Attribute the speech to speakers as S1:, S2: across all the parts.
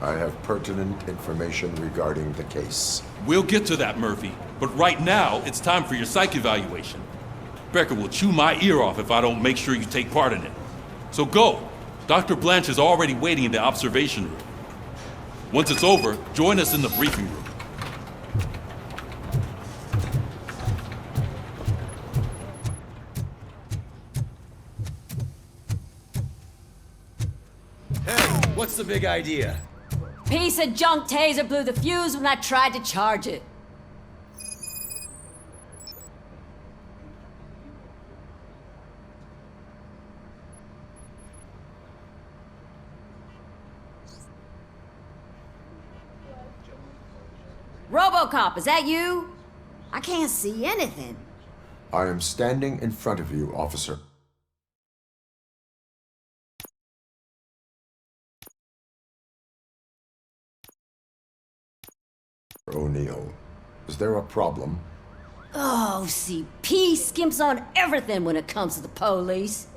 S1: I have pertinent information regarding the case.
S2: We'll get to that, Murphy. But right now, it's time for your psych evaluation. Becker will chew my ear off if I don't make sure you take part in it. So go. Dr. Blanche is already waiting in the observation room. Once it's over, join us in the briefing room.
S3: Hey, what's the big idea?
S4: Piece of junk taser blew the fuse when I tried to charge it. Robocop, is that you? I can't see anything.
S1: I am standing in front of you, officer. O'Neill, is there a problem?
S4: Oh, CP skimps on everything when it comes to the police.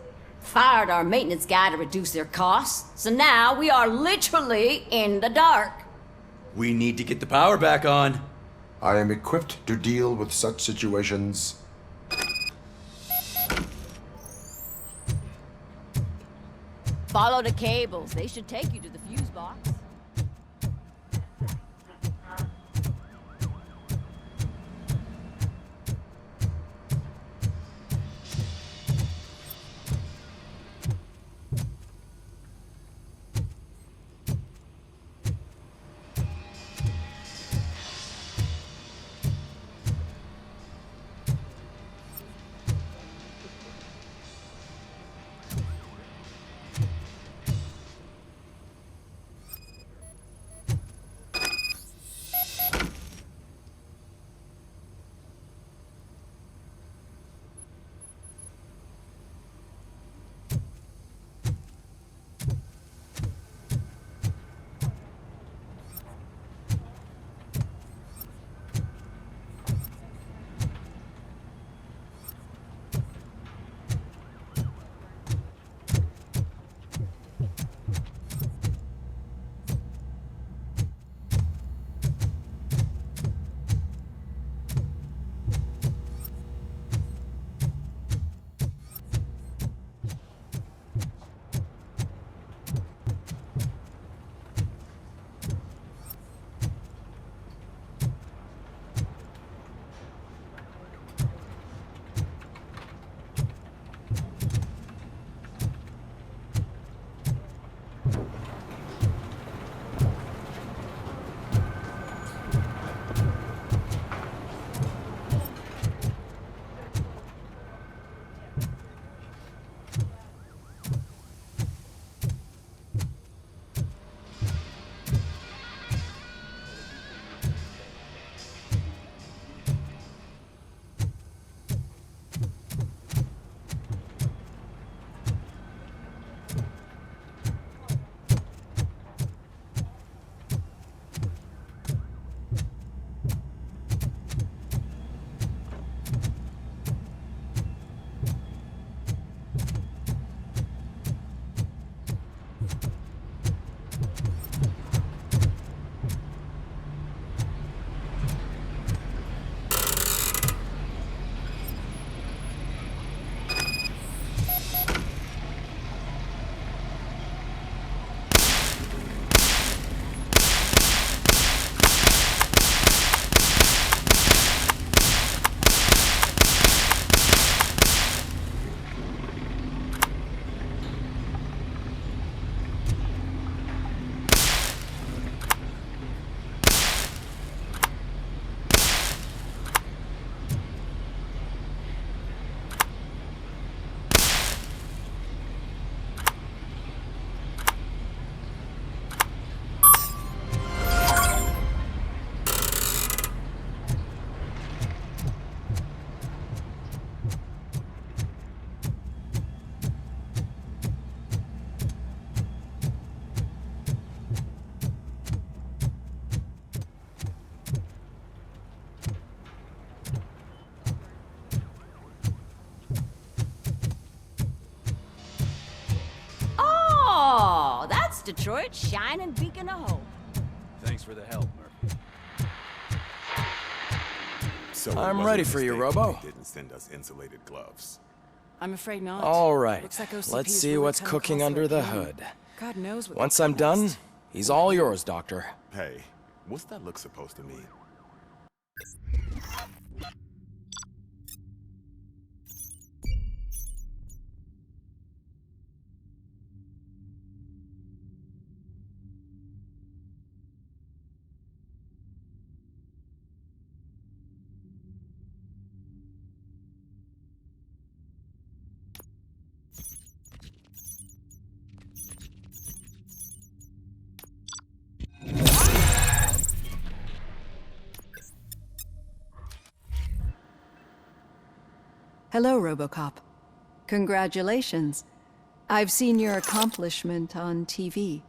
S4: Fired our maintenance guy to reduce their costs, so now we are literally in the dark.
S3: We need to get the power back on.
S1: I am equipped to deal with such situations.
S4: Follow the cables. They should take you to the fuse box. Detroit's shining beacon of hope.
S3: Thanks for the help, Murphy.
S5: So
S6: I'm ready for you, Robo.
S5: They didn't send us insulated gloves.
S7: I'm afraid not.
S6: All right,
S7: Looks like OCP
S6: let's
S7: is
S6: see
S7: really
S6: what's
S7: coming
S6: cooking
S7: close
S6: under
S7: to
S6: the
S7: a plan.
S6: hood.
S7: God knows what.
S6: Once
S7: they'll
S6: I'm
S7: do
S6: done,
S7: next.
S6: he's all yours, Doctor.
S5: Hey, what's that look supposed to mean?
S8: Hello, Robocop. Congratulations. I've seen your accomplishment on TV.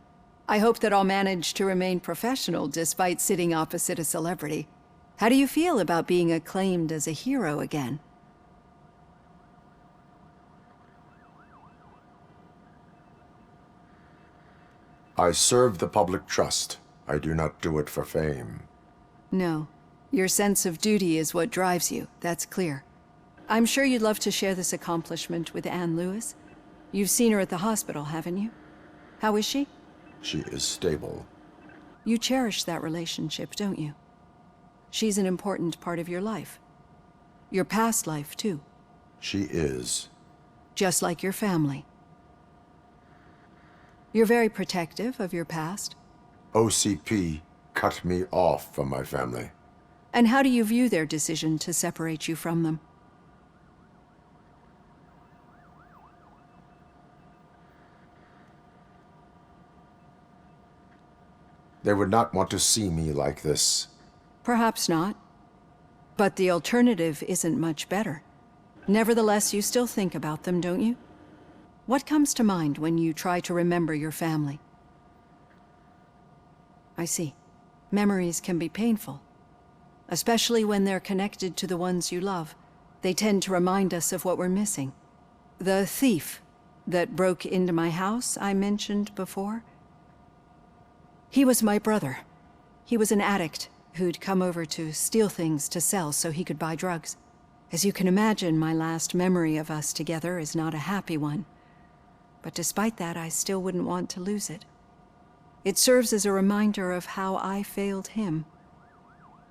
S8: I hope that I'll manage to remain professional despite sitting opposite a celebrity. How do you feel about being acclaimed as a hero again?
S1: I serve the public trust. I do not do it for fame.
S8: No. Your sense of duty is what drives you, that's clear. I'm sure you'd love to share this accomplishment with Anne Lewis. You've seen her at the hospital, haven't you? How is she?
S1: She is stable.
S8: You cherish that relationship, don't you? She's an important part of your life. Your past life, too.
S1: She is.
S8: Just like your family. You're very protective of your past.
S1: OCP cut me off from my family.
S8: And how do you view their decision to separate you from them?
S1: They would not want to see me like this.
S8: Perhaps not. But the alternative isn't much better. Nevertheless, you still think about them, don't you? What comes to mind when you try to remember your family? I see. Memories can be painful. Especially when they're connected to the ones you love. They tend to remind us of what we're missing. The thief that broke into my house I mentioned before? He was my brother. He was an addict who'd come over to steal things to sell so he could buy drugs. As you can imagine, my last memory of us together is not a happy one. But despite that, I still wouldn't want to lose it. It serves as a reminder of how I failed him.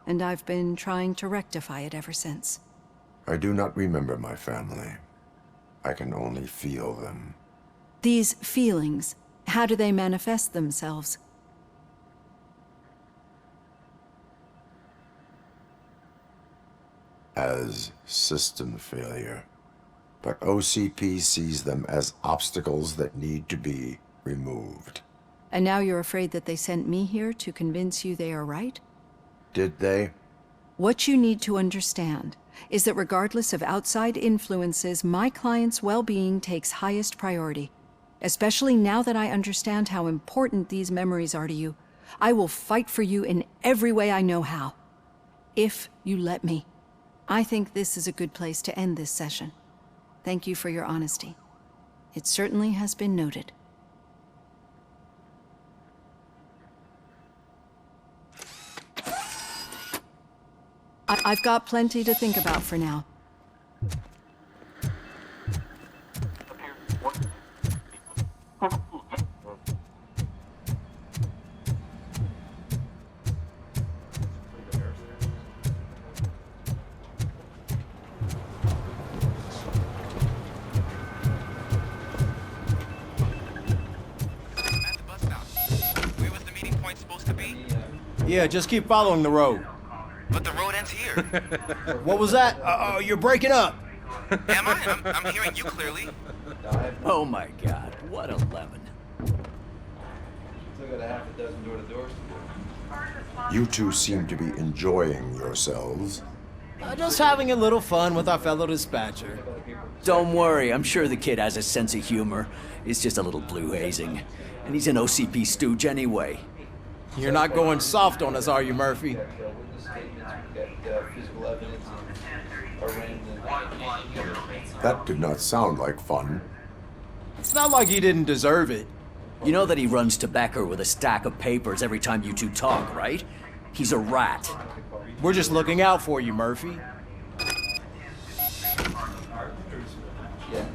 S8: And I've been trying to rectify it ever since.
S1: I do not remember my family. I can only feel them.
S8: These feelings, how do they manifest themselves?
S1: As system failure. But OCP sees them as obstacles that need to be removed.
S8: And now you're afraid that they sent me here to convince you they are right?
S1: Did they?
S8: What you need to understand is that regardless of outside influences, my client's well-being takes highest priority. Especially now that I understand how important these memories are to you. I will fight for you in every way I know how. If you let me. I think this is a good place to end this session. Thank you for your honesty. It certainly has been noted. I've got plenty to think about for now.
S9: Yeah, just keep following the road.
S10: But the road ends here.
S9: What was that? Oh, you're breaking up.
S10: Am I? I'm hearing you clearly.
S3: Oh my god, what a lemon.
S11: Still got a half a dozen door-to-doors to do.
S1: You two seem to be enjoying yourselves.
S9: Just having a little fun with our fellow dispatcher.
S3: Don't worry, I'm sure the kid has a sense of humor. It's just a little blue hazing. And he's an OCP stooge anyway.
S9: You're not going soft on us, are you, Murphy?
S1: That did not sound like fun.
S9: It's not like he didn't deserve it.
S3: You know that he runs to Becker with a stack of papers every time you two talk, right? He's a rat.
S9: We're just looking out for you, Murphy.
S3: Yeah.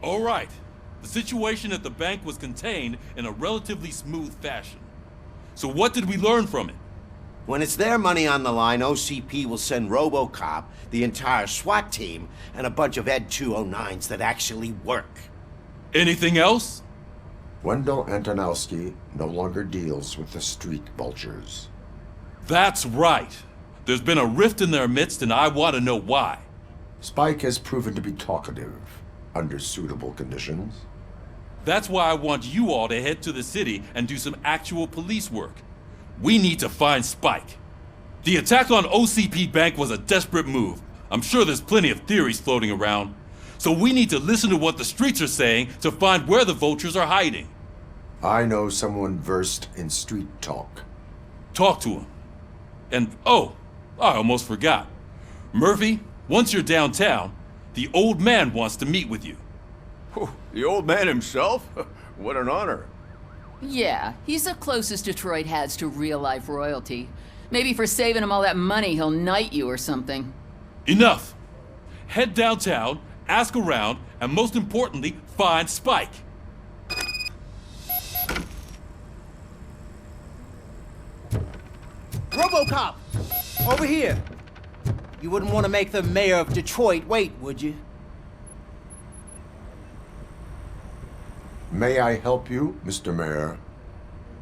S2: All right. The situation at the bank was contained in a relatively smooth fashion. So what did we learn from it?
S12: When it's their money on the line, OCP will send Robocop, the entire SWAT team, and a bunch of Ed 209s that actually work.
S2: Anything else?
S1: Wendell Antonowski no longer deals with the street vultures.
S2: That's right. There's been a rift in their midst, and I want to know why.
S1: Spike has proven to be talkative under suitable conditions.
S2: That's why I want you all to head to the city and do some actual police work. We need to find Spike. The attack on OCP Bank was a desperate move. I'm sure there's plenty of theories floating around. So we need to listen to what the streets are saying to find where the vultures are hiding.
S1: I know someone versed in street talk.
S2: Talk to him. And oh, I almost forgot. Murphy, once you're downtown, the old man wants to meet with you.
S13: The old man himself? What an honor.
S14: Yeah, he's the closest Detroit has to real-life royalty. Maybe for saving him all that money, he'll knight you or something.
S2: Enough! Head downtown, ask around, and most importantly, find Spike.
S9: Robocop! Over here! You wouldn't want to make the mayor of Detroit wait, would you?
S1: May I help you, Mr. Mayor?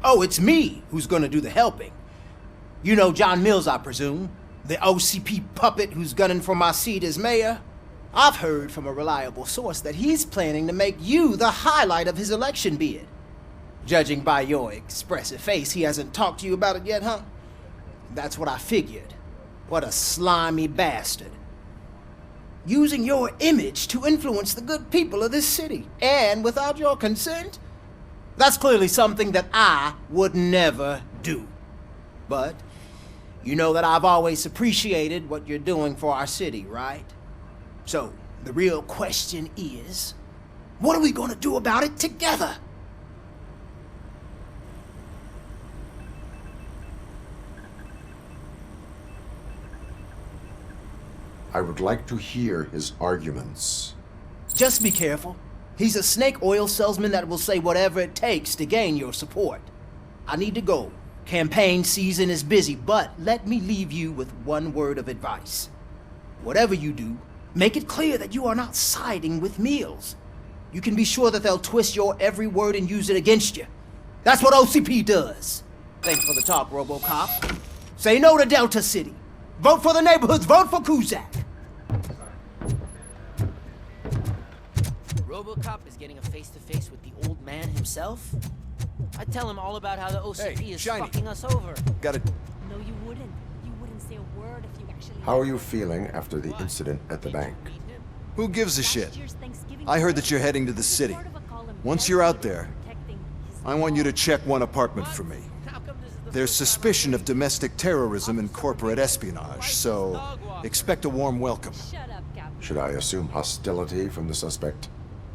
S9: Oh, it's me who's gonna do the helping. You know John Mills, I presume? The OCP puppet who's gunning for my seat as mayor? I've heard from a reliable source that he's planning to make you the highlight of his election bid. Judging by your expressive face, he hasn't talked to you about it yet, huh? That's what I figured. What a slimy bastard. Using your image to influence the good people of this city, and without your consent? That's clearly something that I would never do. But you know that I've always appreciated what you're doing for our city, right? So, the real question is, what are we gonna do about it together?
S1: I would like to hear his arguments.
S9: Just be careful. He's a snake oil salesman that will say whatever it takes to gain your support. I need to go. Campaign season is busy, but let me leave you with one word of advice. Whatever you do, make it clear that you are not siding with Mills. You can be sure that they'll twist your every word and use it against you. That's what OCP does. Thanks for the talk, Robocop. Say no to Delta City. Vote for the neighborhoods, vote for Kuzak.
S15: Robocop is getting a face-to-face with the old man himself? I'd tell him all about how the OCP is fucking us over.
S13: Got it.
S16: No, you wouldn't. You wouldn't say a word if you actually...
S1: How are you feeling after the incident at the bank?
S13: Who gives a shit? I heard that you're heading to the city. Once you're out there, I want you to check one apartment for me. There's suspicion of domestic terrorism and corporate espionage, so expect a warm welcome.
S1: Should I assume hostility from the suspect?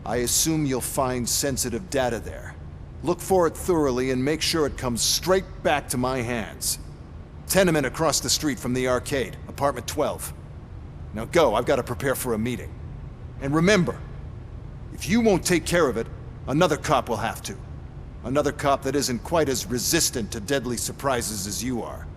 S13: I assume you'll find sensitive data there. Look for it thoroughly and make sure it comes straight back to my hands. Tenement across the street from the arcade, apartment 12. Now go, I've got to prepare for a meeting. And remember, if you won't take care of it, another cop will have to. Another cop that isn't quite as resistant to deadly surprises as you are.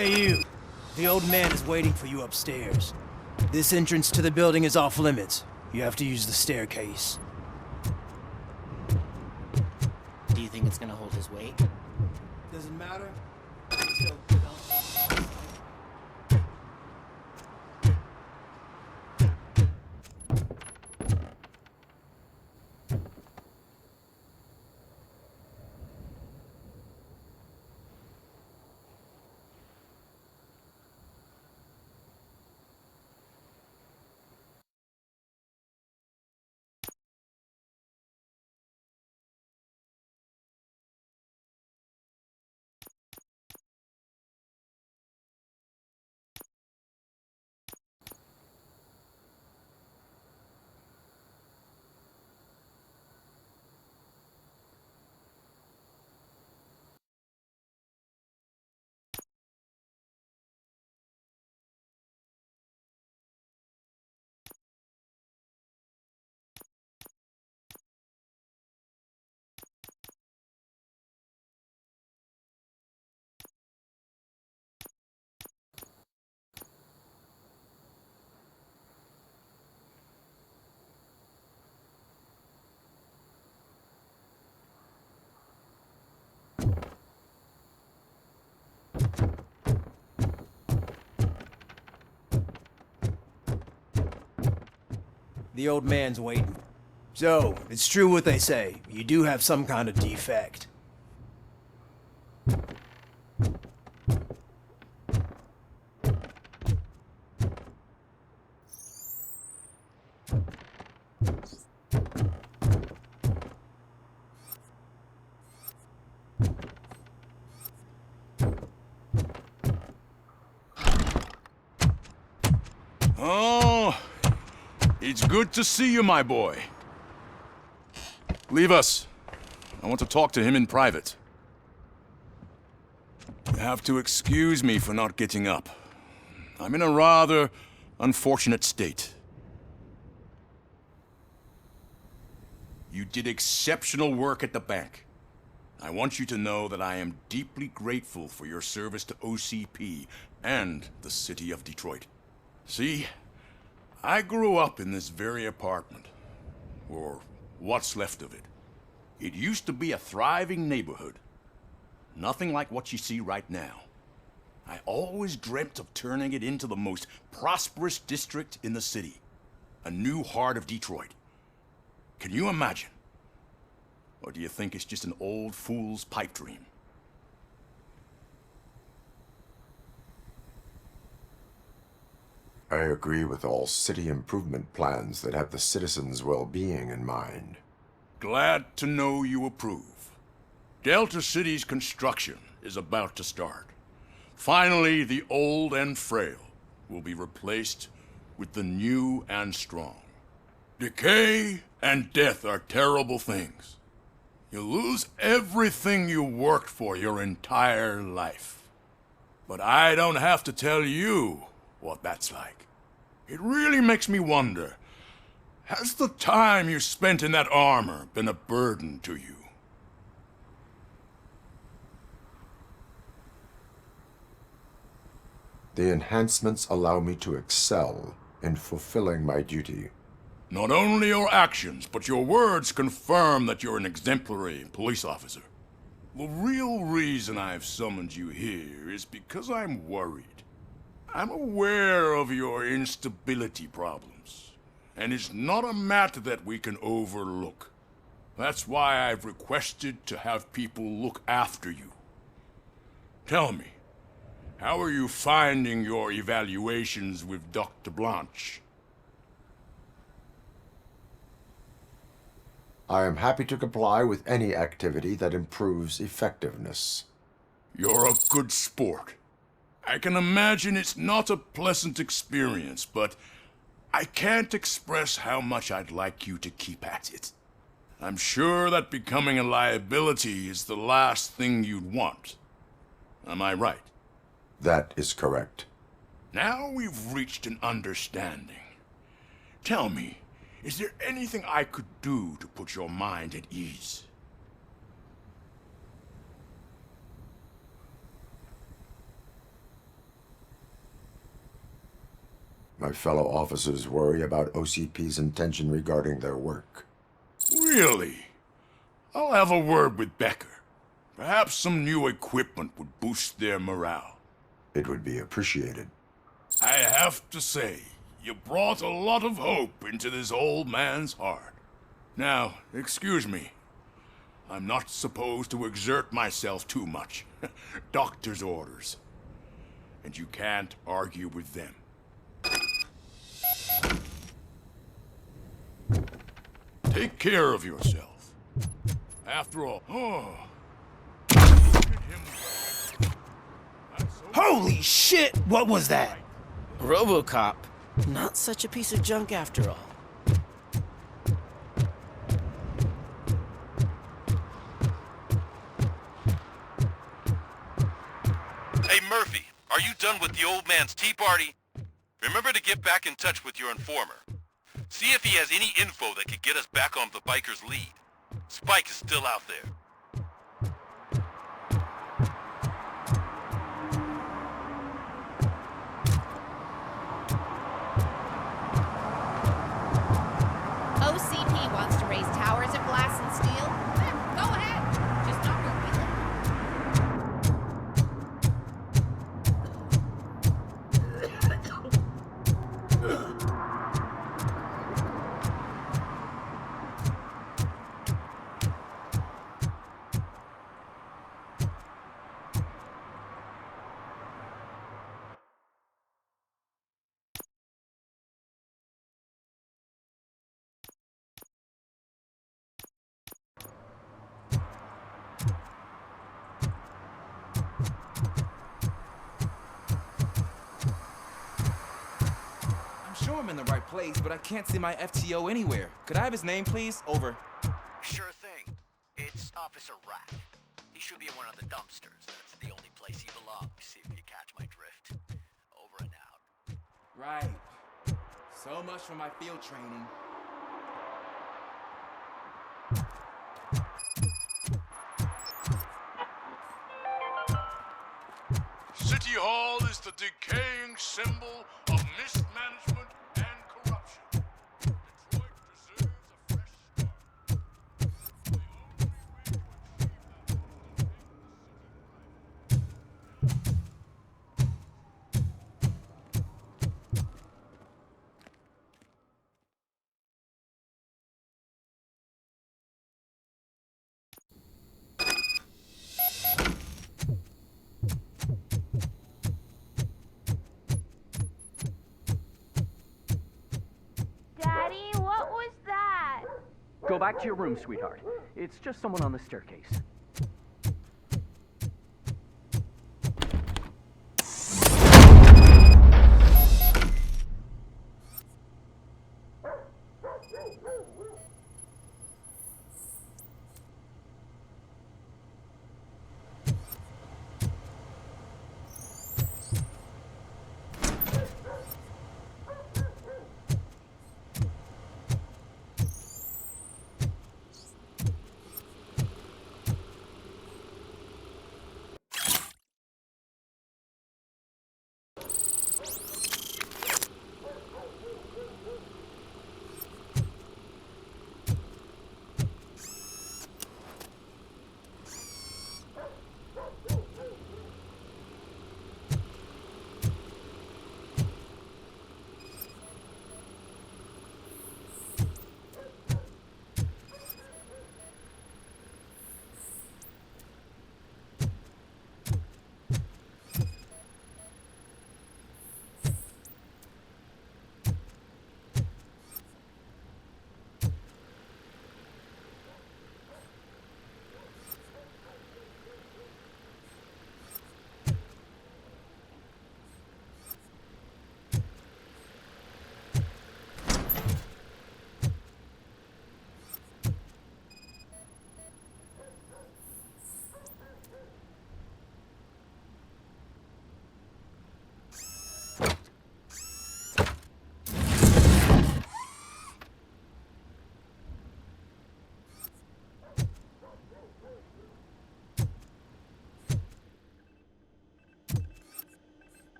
S9: Hey, you. The old man is waiting for you upstairs. This entrance to the building is off limits. You have to use the staircase.
S15: Do you think it's gonna hold his weight?
S9: Doesn't matter. The old man's waiting. So, it's true what they say. You do have some kind of defect.
S17: Oh, it's good to see you, my boy. Leave us. I want to talk to him in private. You have to excuse me for not getting up. I'm in a rather unfortunate state. You did exceptional work at the bank. I want you to know that I am deeply grateful for your service to OCP and the city of Detroit. See, I grew up in this very apartment, or what's left of it. It used to be a thriving neighborhood. Nothing like what you see right now. I always dreamt of turning it into the most prosperous district in the city. A new heart of Detroit. Can you imagine? Or do you think it's just an old fool's pipe dream?
S1: I agree with all city improvement plans that have the citizens' well-being in mind.
S17: Glad to know you approve. Delta City's construction is about to start. Finally, the old and frail will be replaced with the new and strong. Decay and death are terrible things. You lose everything you worked for your entire life. But I don't have to tell you what that's like. It really makes me wonder, has the time you spent in that armor been a burden to you?
S1: The enhancements allow me to excel in fulfilling my duty.
S17: Not only your actions, but your words confirm that you're an exemplary police officer. The real reason I've summoned you here is because I'm worried. I'm aware of your instability problems, and it's not a matter that we can overlook. That's why I've requested to have people look after you. Tell me, how are you finding your evaluations with Dr. Blanche?
S1: I am happy to comply with any activity that improves effectiveness.
S17: You're a good sport. I can imagine it's not a pleasant experience, but I can't express how much I'd like you to keep at it. I'm sure that becoming a liability is the last thing you'd want. Am I right?
S1: That is correct.
S17: Now we've reached an understanding. Tell me, is there anything I could do to put your mind at ease?
S1: My fellow officers worry about OCP's intention regarding their work.
S17: Really? I'll have a word with Becker. Perhaps some new equipment would boost their morale.
S1: It would be appreciated.
S17: I have to say, you brought a lot of hope into this old man's heart. Now, excuse me. I'm not supposed to exert myself too much. Doctor's orders. And you can't argue with them. Take care of yourself. After all,
S9: Holy shit! What was that?
S15: Robocop. Not such a piece of junk after all.
S10: Hey, Murphy, are you done with the old man's tea party? Remember to get back in touch with your informer. See if he has any info that could get us back on the biker's lead. Spike is still out there.
S16: OCP wants to raise towers of glass and steel. Go ahead. Just not where we live.
S11: Sure I'm in the right place, but I can't see my FTO anywhere. Could I have his name, please? Over.
S3: Sure thing. It's Officer Rat. He should be in one of the dumpsters. That's the only place he belongs. See if you catch my drift. Over and out.
S11: Right. So much for my field training.
S17: City Hall is the decaying symbol of mismanagement and corruption. Detroit deserves a fresh start.
S16: Daddy, what was that?
S18: Go back to your room, sweetheart. It's just someone on the staircase.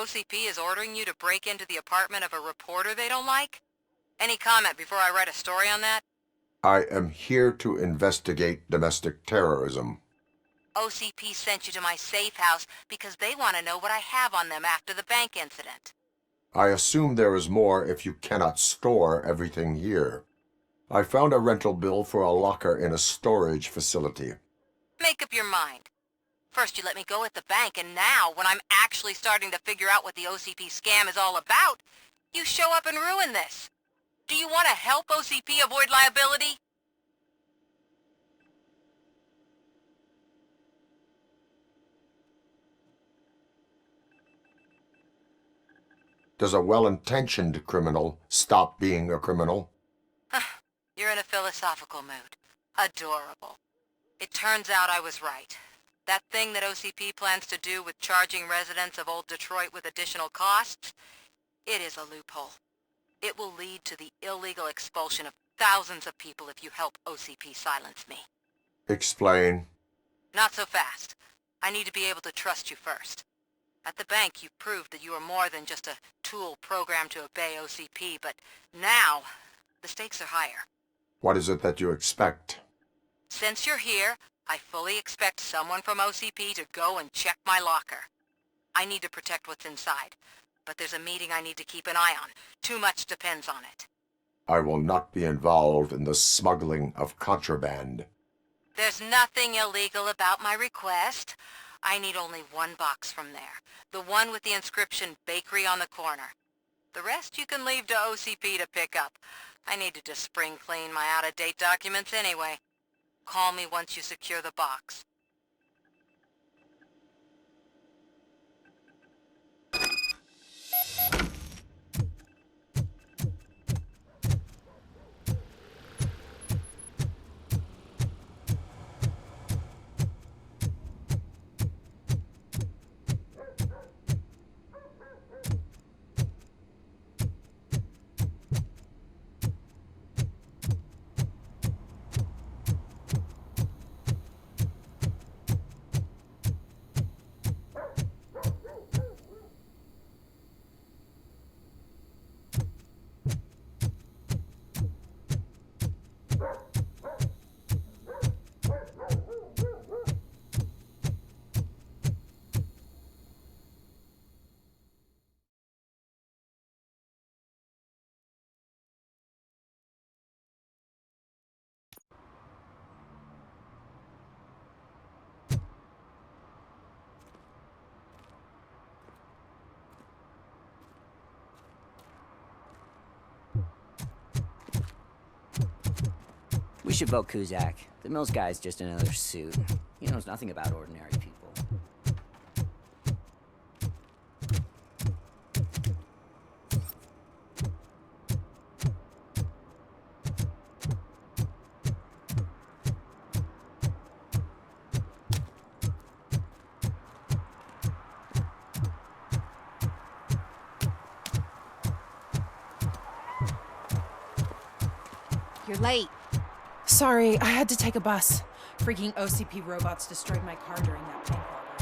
S19: OCP is ordering you to break into the apartment of a reporter they don't like? Any comment before I write a story on that?
S1: I am here to investigate domestic terrorism.
S19: OCP sent you to my safe house because they want to know what I have on them after the bank incident.
S1: I assume there is more if you cannot store everything here. I found a rental bill for a locker in a storage facility.
S19: Make up your mind. First you let me go at the bank, and now, when I'm actually starting to figure out what the OCP scam is all about, you show up and ruin this. Do you want to help OCP avoid liability?
S1: Does a well-intentioned criminal stop being a criminal?
S19: You're in a philosophical mood. Adorable. It turns out I was right. That thing that OCP plans to do with charging residents of Old Detroit with additional costs, it is a loophole. It will lead to the illegal expulsion of thousands of people if you help OCP silence me.
S1: Explain.
S19: Not so fast. I need to be able to trust you first. At the bank, you proved that you are more than just a tool programmed to obey OCP, but now, the stakes are higher.
S1: What is it that you expect?
S19: Since you're here, I fully expect someone from OCP to go and check my locker. I need to protect what's inside, but there's a meeting I need to keep an eye on. Too much depends on it.
S1: I will not be involved in the smuggling of contraband.
S19: There's nothing illegal about my request. I need only one box from there. The one with the inscription Bakery on the corner. The rest you can leave to OCP to pick up. I need to just spring clean my out-of-date documents anyway. Call me once you secure the box.
S15: We should vote Kuzak. The Mills guy's just another suit. He knows nothing about ordinary people.
S16: You're late.
S7: Sorry, I had to take a bus. Freaking OCP robots destroyed my car during that bank robbery.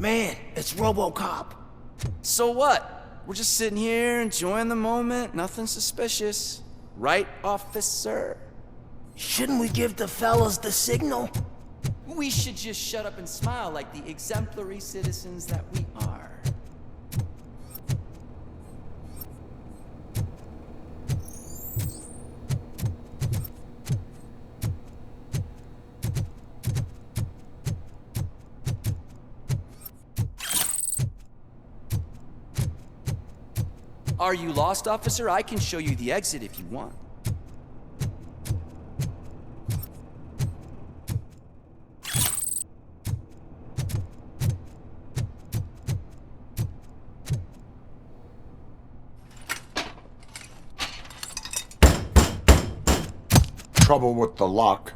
S9: Man, it's Robocop.
S11: So what? We're just sitting here enjoying the moment. Nothing suspicious. Right, officer?
S9: Shouldn't we give the fellas the signal?
S11: We should just shut up and smile like the exemplary citizens that we are. Are you lost, officer? I can show you the exit if you want.
S1: trouble with the lock?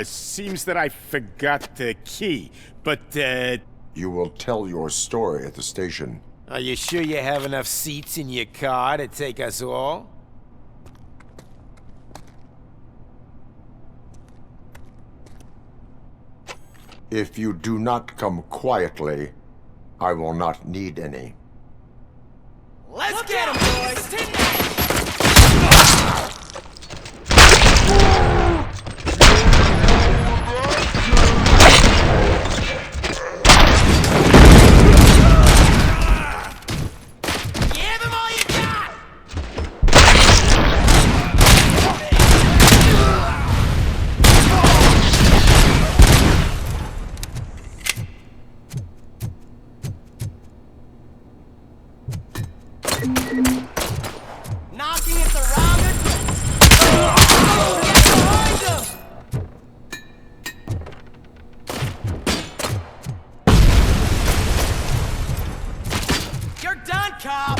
S20: Seems that I forgot the key, but,
S1: You will tell your story at the station.
S9: Are you sure you have enough seats in your car to take us all?
S1: If you do not come quietly, I will not need any.
S9: Let's get him, boys!
S15: Knocking at the rounded. You're done, cop.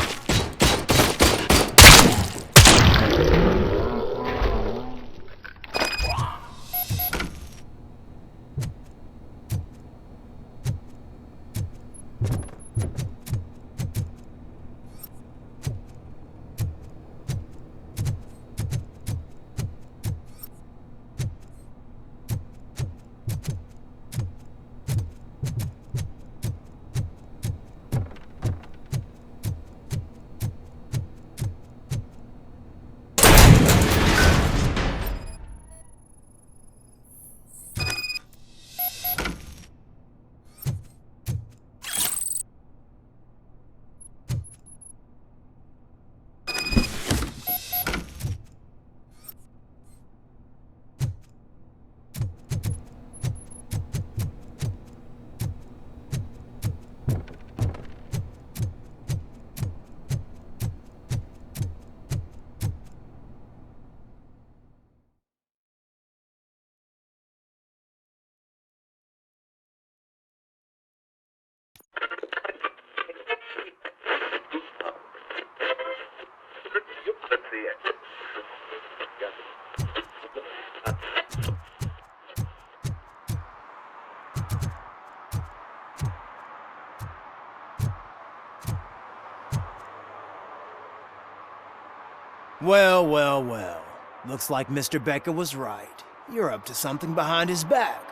S9: Well, well, well. Looks like Mr. Becker was right. You're up to something behind his back.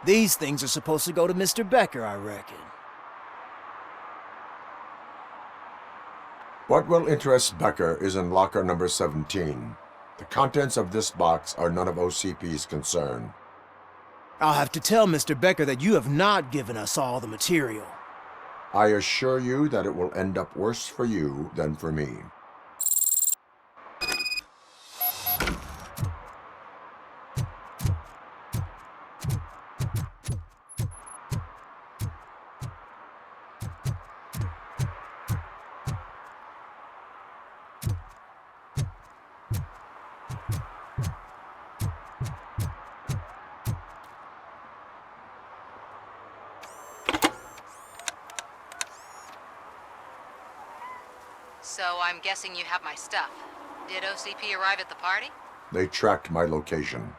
S9: These things are supposed to go to Mr. Becker, I reckon.
S1: What will interest Becker is in locker number 17. The contents of this box are none of OCP's concern.
S9: I'll have to tell Mr. Becker that you have not given us all the material.
S1: I assure you that it will end up worse for you than for me.
S19: So I'm guessing you have my stuff. Did OCP arrive at the party?
S1: They tracked my location.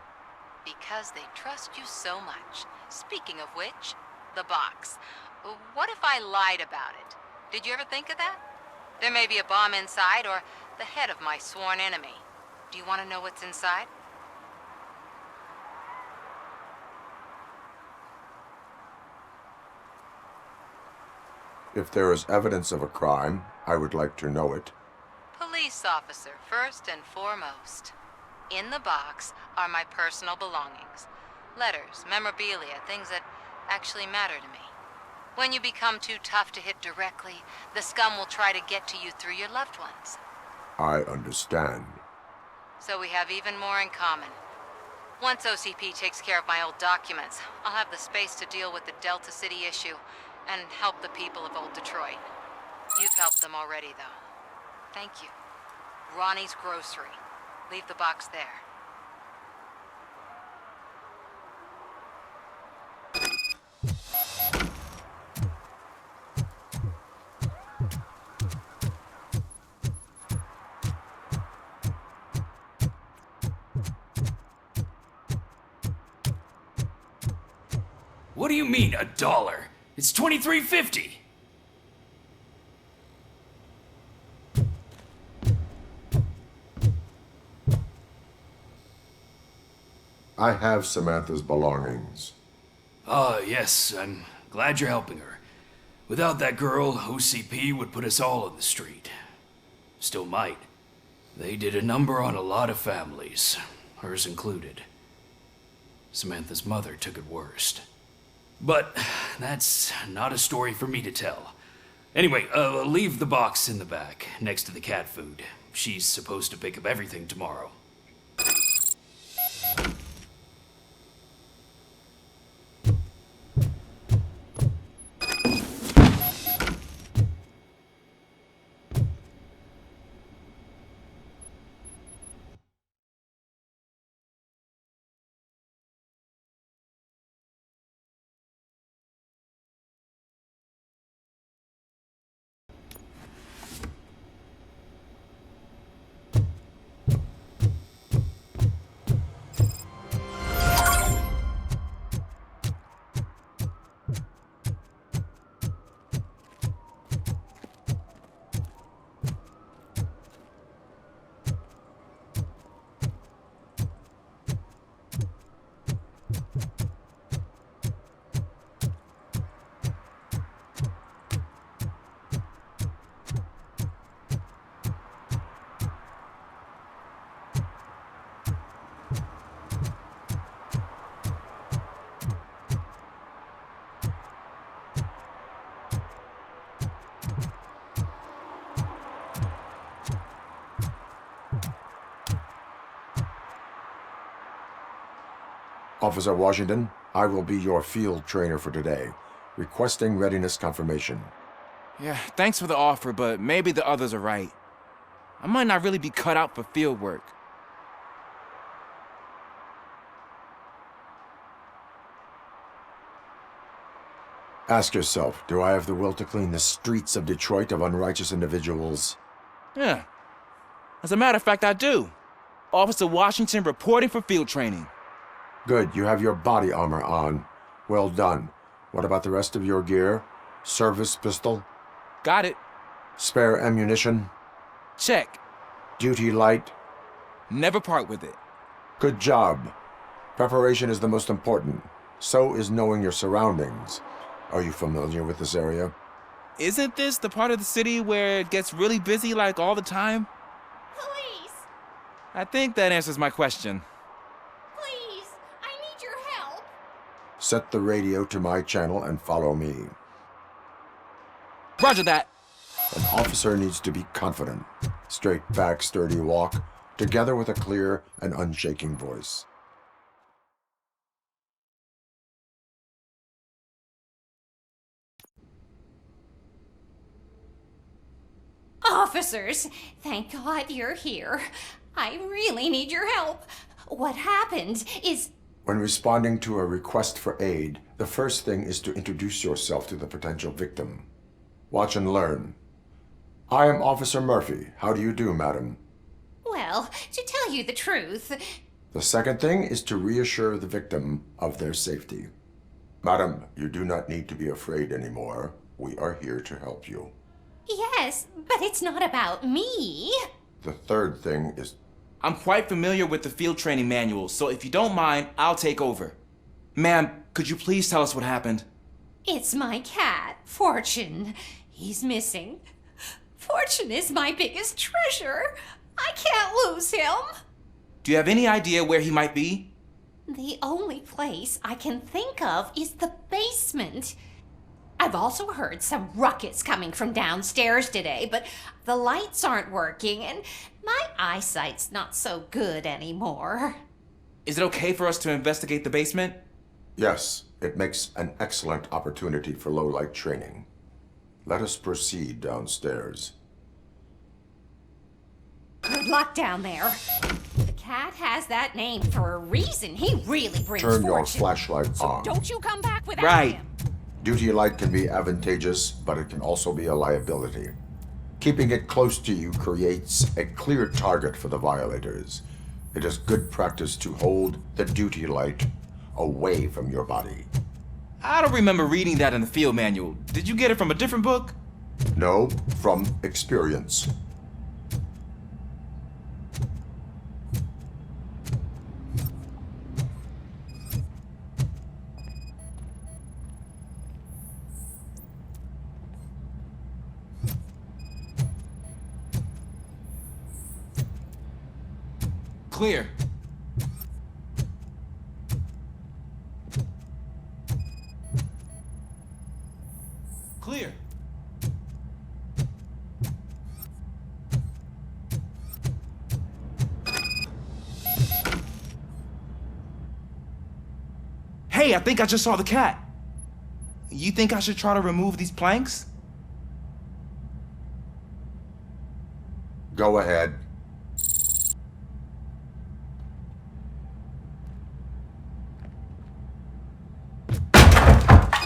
S19: Because they trust you so much. Speaking of which, the box. What if I lied about it? Did you ever think of that? There may be a bomb inside or the head of my sworn enemy. Do you want to know what's inside?
S1: If there is evidence of a crime, I would like to know it.
S19: Police officer, first and foremost. In the box are my personal belongings. Letters, memorabilia, things that actually matter to me. When you become too tough to hit directly, the scum will try to get to you through your loved ones.
S1: I understand.
S19: So we have even more in common. Once OCP takes care of my old documents, I'll have the space to deal with the Delta City issue and help the people of Old Detroit. You've helped them already, though. Thank you. Ronnie's Grocery. Leave the box there.
S21: do you mean, $1? It's $23.50.
S1: I have Samantha's belongings.
S21: Yes, I'm glad you're helping her. Without that girl, OCP would put us all on the street. Still might. They did a number on a lot of families, hers included. Samantha's mother took it worst. But that's not a story for me to tell. Anyway, leave the box in the back, next to the cat food. She's supposed to pick up everything tomorrow.
S1: Officer Washington, I will be your field trainer for today. Requesting readiness confirmation.
S11: Yeah, thanks for the offer, but maybe the others are right. I might not really be cut out for field work.
S1: Ask yourself, do I have the will to clean the streets of Detroit of unrighteous individuals?
S11: Yeah. As a matter of fact, I do. Officer Washington reporting for field training.
S1: Good, you have your body armor on. Well done. What about the rest of your gear? Service pistol?
S11: Got it.
S1: Spare ammunition?
S11: Check.
S1: Duty light?
S11: Never part with it.
S1: Good job. Preparation is the most important. So is knowing your surroundings. Are you familiar with this area?
S11: Isn't this the part of the city where it gets really busy like all the time?
S16: Police!
S11: I think that answers my question.
S16: Please, I need your help.
S1: Set the radio to my channel and follow me.
S11: Roger that.
S1: An officer needs to be confident. Straight back, sturdy walk, together with a clear and unshaking voice.
S16: Officers, thank God you're here. I really need your help. What happened is...
S1: When responding to a request for aid, the first thing is to introduce yourself to the potential victim. Watch and learn. I am Officer Murphy. How do you do, madam?
S16: Well, to tell you the truth...
S1: The second thing is to reassure the victim of their safety. Madam, you do not need to be afraid anymore. We are here to help you.
S16: Yes, but it's not about me.
S1: The third thing is...
S11: I'm quite familiar with the field training manual, so if you don't mind, I'll take over. Ma'am, could you please tell us what happened?
S16: It's my cat, Fortune. He's missing. Fortune is my biggest treasure. I can't lose him.
S11: Do you have any idea where he might be?
S16: The only place I can think of is the basement. I've also heard some ruckus coming from downstairs today, but the lights aren't working and my eyesight's not so good anymore.
S11: Is it okay for us to investigate the basement?
S1: Yes, it makes an excellent opportunity for low-light training. Let us proceed downstairs.
S16: Good luck down there. The cat has that name for a reason. He really brings
S1: Turn
S16: fortune.
S1: your flashlight on.
S16: Don't you come back without him.
S1: Duty light can be advantageous, but it can also be a liability. Keeping it close to you creates a clear target for the violators. It is good practice to hold the duty light away from your body.
S11: I don't remember reading that in the field manual. Did you get it from a different book?
S1: No, from experience.
S11: Clear. Clear. Hey, I think I just saw the cat. You think I should try to remove these planks?
S1: Go ahead.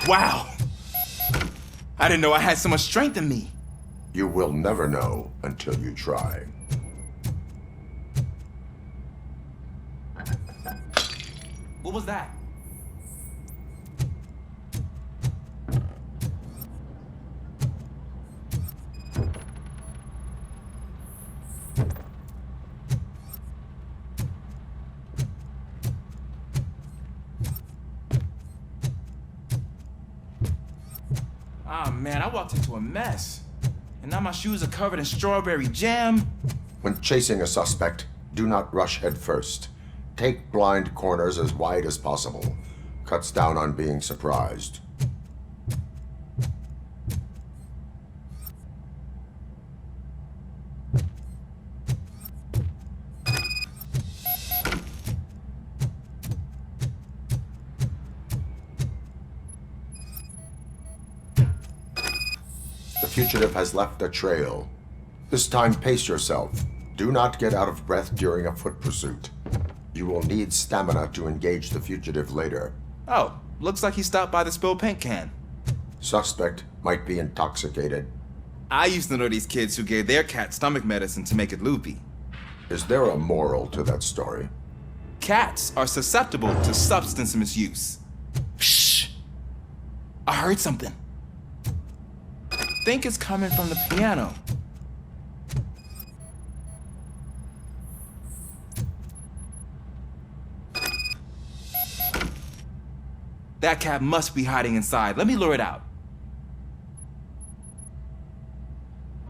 S11: Wow! I didn't know I had so much strength in me.
S1: You will never know until you try.
S11: What was that? Ah, man, I walked into a mess. And now my shoes are covered in strawberry jam.
S1: When chasing a suspect, do not rush head first. Take blind corners as wide as possible. Cuts down on being surprised. The fugitive has left a trail. This time, pace yourself. Do not get out of breath during a foot pursuit. You will need stamina to engage the fugitive later.
S11: Oh, looks like he stopped by the spilled paint can.
S1: Suspect might be intoxicated.
S11: I used to know these kids who gave their cat stomach medicine to make it loopy.
S1: Is there a moral to that story?
S11: Cats are susceptible to substance misuse. Shh! I heard something. I think it's coming from the piano. That cat must be hiding inside. Let me lure it out.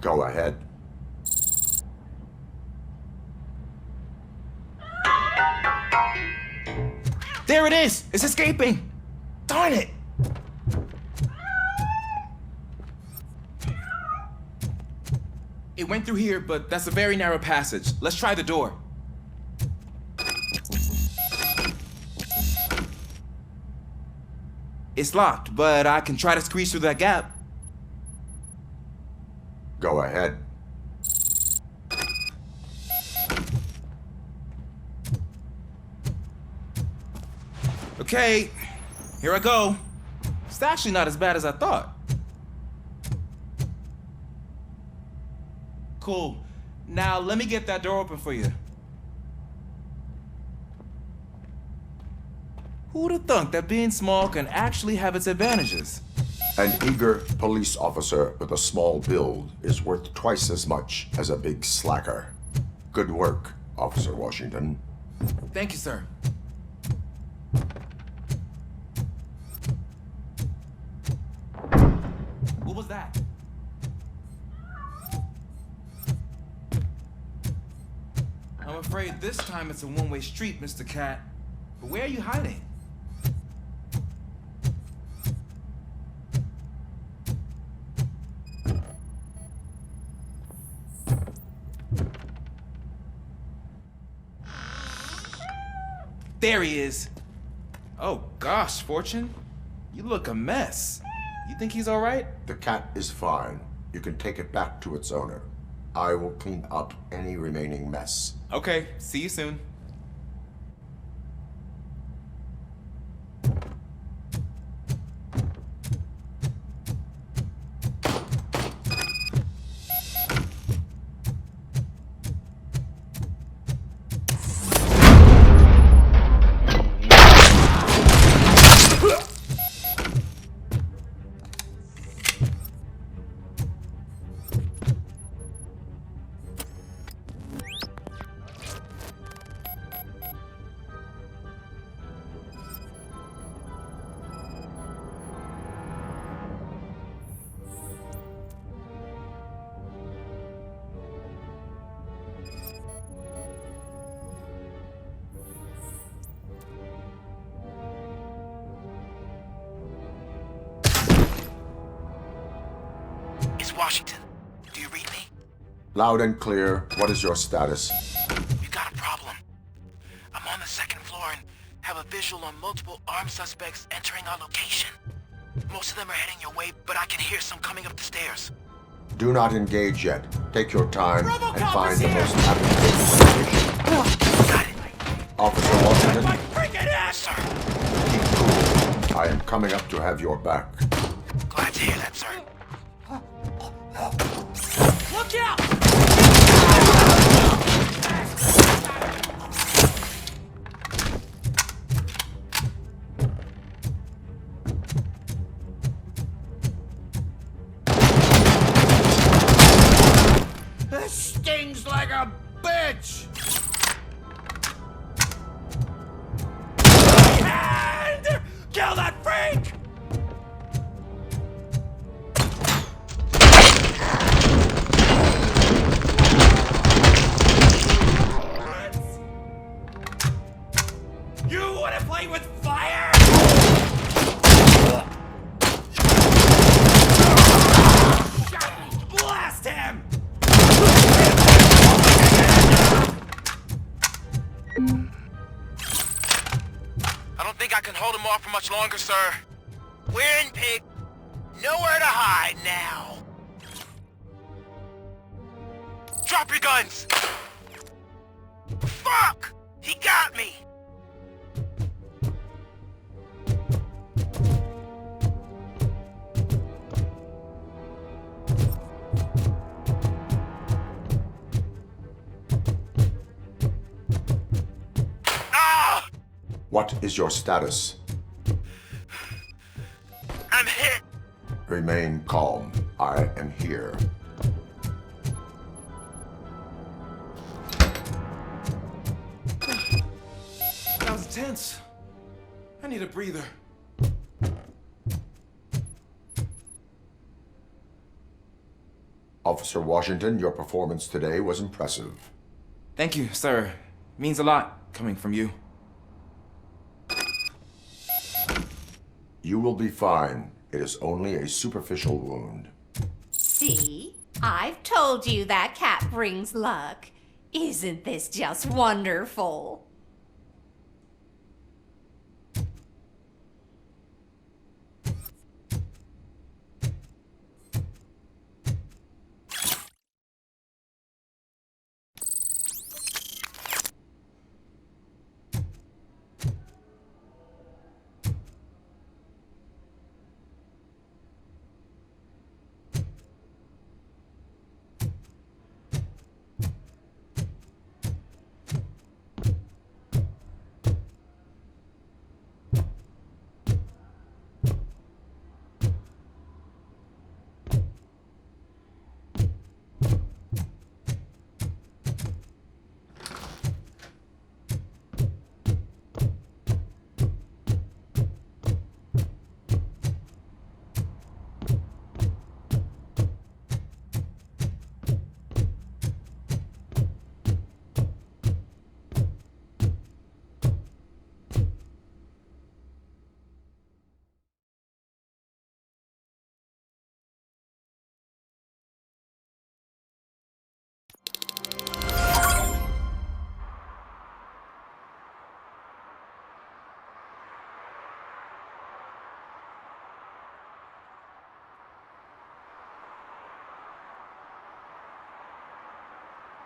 S1: Go ahead.
S11: There it is! It's escaping! Darn it! It went through here, but that's a very narrow passage. Let's try the door. It's locked, but I can try to squeeze through that gap.
S1: Go ahead.
S11: Okay, here I go. It's actually not as bad as I thought. Cool. Now let me get that door open for you. Who'd have thunk that being small can actually have its advantages?
S1: An eager police officer with a small build is worth twice as much as a big slacker. Good work, Officer Washington.
S11: Thank you, sir. What was that? I'm afraid this time it's a one-way street, Mr. Cat. But where are you hiding? There he is. Oh gosh, Fortune. You look a mess. You think he's all right?
S1: The cat is fine. You can take it back to its owner. I will clean up any remaining mess.
S11: Okay, see you soon.
S3: Washington, do you read me?
S1: Loud and clear. What is your status?
S3: We got a problem. I'm on the second floor and have a visual on multiple armed suspects entering our location. Most of them are heading your way, but I can hear some coming up the stairs.
S1: Do not engage yet. Take your time
S3: Robocop
S1: and find the
S3: is
S1: most
S3: here!
S1: advantageous location.
S3: Got it.
S1: Officer Washington,
S3: My freaking ass! Sir,
S1: keep cool. I am coming up to have your back.
S3: glad to hear that, sir. Look out!
S12: This stings like a bitch!
S3: Hand! Kill that freak! You wanna play with fire? Blast him! I don't think I can hold him off for much longer, sir. We're in, pig. Nowhere to hide now. Drop your guns! Fuck! He got me! Ah!
S1: What is your status?
S3: I'm hit!
S1: Remain calm. I am here.
S11: That was tense. I need a breather.
S1: Officer Washington, your performance today was impressive.
S11: Thank you, sir. Means a lot coming from you.
S1: You will be fine. It is only a superficial wound.
S16: See? I've told you that cat brings luck. Isn't this just wonderful?